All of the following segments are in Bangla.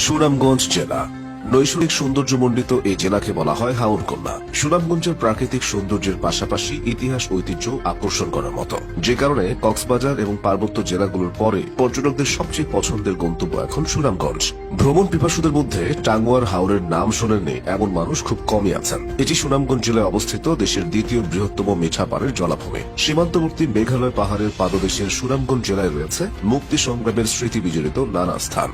সুনামগঞ্জ জেলা নৈসর্গিক সৌন্দর্যমণ্ডিত এই জেলাকে বলা হয় হাওরকন্যা। সুনামগঞ্জের প্রাকৃতিক সৌন্দর্যের পাশাপাশি ইতিহাস ঐতিহ্য আকর্ষণ করার মতো, যে কারণে কক্সবাজার এবং পার্বত্য জেলাগুলোর পরে পর্যটকদের সবচেয়ে পছন্দের গন্তব্য এখন সুনামগঞ্জ। ভ্রমণ পিপাসুদের মধ্যে টাঙ্গুয়ার হাওরের নাম শোনেননি এমন মানুষ খুব কমই আছেন। এটি সুনামগঞ্জ জেলায় অবস্থিত দেশের দ্বিতীয় বৃহত্তম মিঠা পানির জলাভূমি। সীমান্তবর্তী মেঘালয় পাহাড়ের পাদদেশের সুনামগঞ্জ জেলায় রয়েছে মুক্তি সংগ্রামের স্মৃতি বিজড়িত নানা স্থান।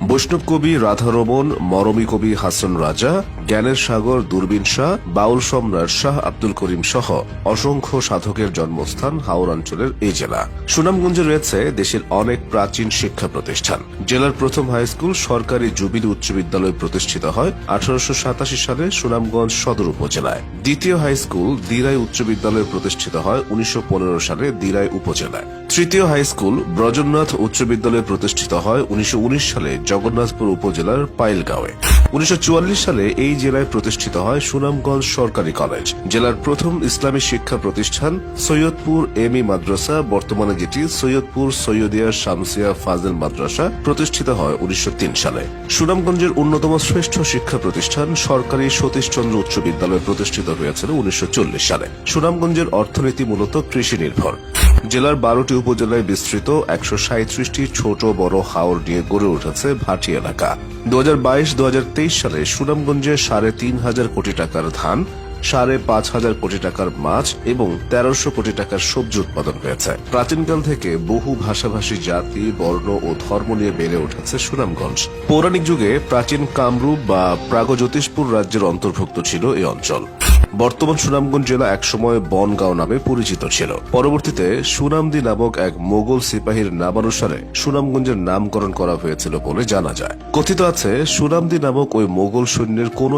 বৈষ্ণব কবি রাধারমন, মরমী কবি হাসান রাজা, জ্ঞানের সাগর দূরবীন শাহ, বাউল সম্রাট শাহ আব্দুল করিম সহ অসংখ্য সাধকের জন্মস্থান হাওর অঞ্চলের এই জেলা। সুনামগঞ্জে রয়েছে দেশের অনেক প্রাচীন শিক্ষা প্রতিষ্ঠান। জেলার প্রথম হাই স্কুল সরকারি জুবিলি উচ্চ বিদ্যালয় প্রতিষ্ঠিত হয় 1887 সালে সুনামগঞ্জ সদর উপজেলায়। দ্বিতীয় হাই স্কুল দিরাই উচ্চ বিদ্যালয় প্রতিষ্ঠিত হয় 1915 সালে দিরাই উপজেলায়। তৃতীয় হাই স্কুল ব্রজনাথ উচ্চ বিদ্যালয় প্রতিষ্ঠিত হয় 1919 সালে জগন্নাথপুর উপজেলার পাইলগাঁওয়ে। 1944 সালে এই জেলায় প্রতিষ্ঠিত হয় সুনামগঞ্জ সরকারি কলেজ। জেলার প্রথম ইসলামী শিক্ষা প্রতিষ্ঠান সৈয়দপুর এমই মাদ্রাসা, বর্তমানে যেটি সৈয়দপুর সৈয়দিয়া শামসিয়া ফাজিল মাদ্রাসা, প্রতিষ্ঠিত হয় 1903 সালে। সুনামগঞ্জের অন্যতম শ্রেষ্ঠ শিক্ষা প্রতিষ্ঠান সরকারি সতীশচন্দ্র উচ্চ বিদ্যালয় প্রতিষ্ঠিত হয়েছিল 1940 সালে। সুনামগঞ্জের অর্থনীতি মূলত কৃষি নির্ভর। জেলার 12টি উপজেলায় বিস্তৃত 137টি ছোট বড় হাওর নিয়ে গড়ে উঠেছে ভাটি এলাকা। 2022-2023 সালে সুনামগঞ্জে 3.5 কোটি টাকার ধান, 5.5 কোটি টাকার মাছ এবং 1300 কোটি টাকার সবজি উৎপাদন হয়েছে। প্রাচীনকাল থেকে বহু ভাষাভাষী জাতি, বর্ণ ও ধর্ম নিয়ে বেড়ে উঠেছে সুনামগঞ্জ। পৌরাণিক যুগে প্রাচীন কামরূপ বা প্রাগজ্যোতিষপুর রাজ্যের অন্তর্ভুক্ত ছিল এই অঞ্চল। বর্তমান সুনামগঞ্জ জেলা একসময় বনগাঁও নামে পরিচিত ছিল। পরবর্তীতে সুনামদি নামক এক মোগল সিপাহীর নামানুসারে সুনামগঞ্জের নামকরণ করা হয়েছিল বলে জানা যায়। কথিত আছে সুনামদি নামক ওই মোগল সৈন্যের কোন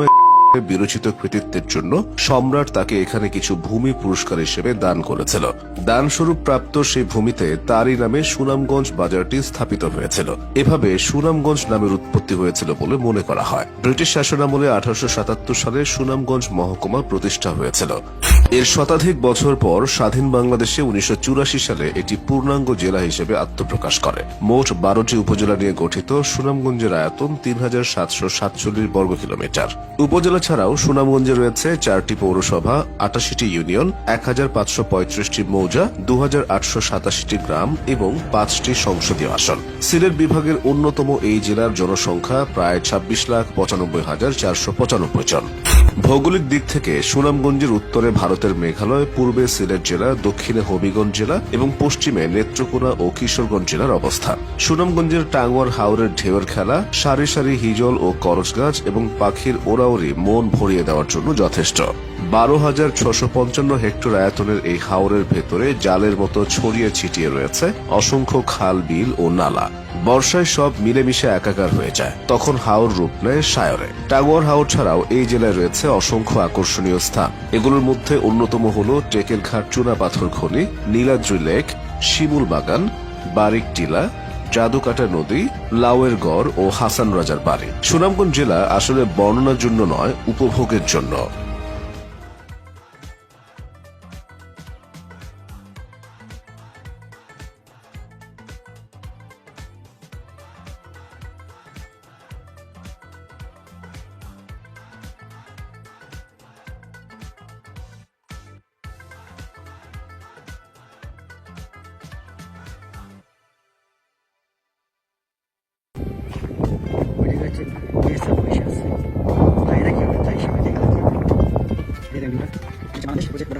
বিরচিত কৃতিত্বের জন্য সম্রাট তাকে এখানে কিছু ভূমি পুরস্কার হিসেবে দান করেছিল। দানস্বরূপ প্রাপ্ত সেই ভূমিতে তারই নামে সুনামগঞ্জ বাজারটি স্থাপিত হয়েছিল। এভাবে সুনামগঞ্জ নামের উৎপত্তি হয়েছিল বলে মনে করা হয়। ব্রিটিশ শাসনামলে 1877 সালে সুনামগঞ্জ মহকুমা প্রতিষ্ঠা হয়েছিল। এর শতাধিক বছর পর স্বাধীন বাংলাদেশে 1984 সালে এটি পূর্ণাঙ্গ জেলা হিসেবে আত্মপ্রকাশ করে। মোট 12টি উপজেলা নিয়ে গঠিত সুনামগঞ্জের আয়তন 3747 বর্গ কিলোমিটার। উপজেলা ছাড়াও সুনামগঞ্জে রয়েছে 4টি পৌরসভা, 88টি ইউনিয়ন, 1535টি মৌজা, 2887টি গ্রাম এবং 5টি সংসদীয় আসন। সিলেট বিভাগের অন্যতম এই জেলার জনসংখ্যা প্রায় 26,95,495 জন। ভৌগোলিক দিক থেকে সুনামগঞ্জের উত্তরে ভারতের মেঘালয়, পূর্বে সিলেট জেলা, দক্ষিণে হবিগঞ্জ জেলা এবং পশ্চিমে নেত্রকোনা ও কিশোরগঞ্জ জেলার অবস্থান। সুনামগঞ্জের টাঙ্গুয়ার হাওরের ঢেউয়ের খেলা, সারি সারি হিজল ও করচ গাছ এবং পাখির ওড়াওড়ি মন ভরিয়ে দেওয়ার জন্য যথেষ্ট। 12,655 হেক্টর আয়তনের এই হাওরের ভেতরে জালের মতো ছড়িয়ে ছিটিয়ে রয়েছে অসংখ্য খাল, বিল ও নালা। বর্ষায় সব মিলেমিশে একাকার হয়ে যায়, তখন হাওর রূপ নেয় সায়রে। টাঙ্গুয়ার হাওর ছাড়াও এই জেলায় রয়েছে অসংখ্য আকর্ষণীয় স্থান। এগুলোর মধ্যে অন্যতম হল টেকের ঘাট চুনা পাথর খনি, নীলাদ্রি লেক, শিমুল বাগান, বারিক টিলা, জাদুকাটা নদী, লাউয়ের গড় ও হাসান রাজার বাড়ি। সুনামগঞ্জ জেলা আসলে বর্ণনার জন্য নয়, উপভোগের জন্য। বাংলাদেশ প্রজেক্ট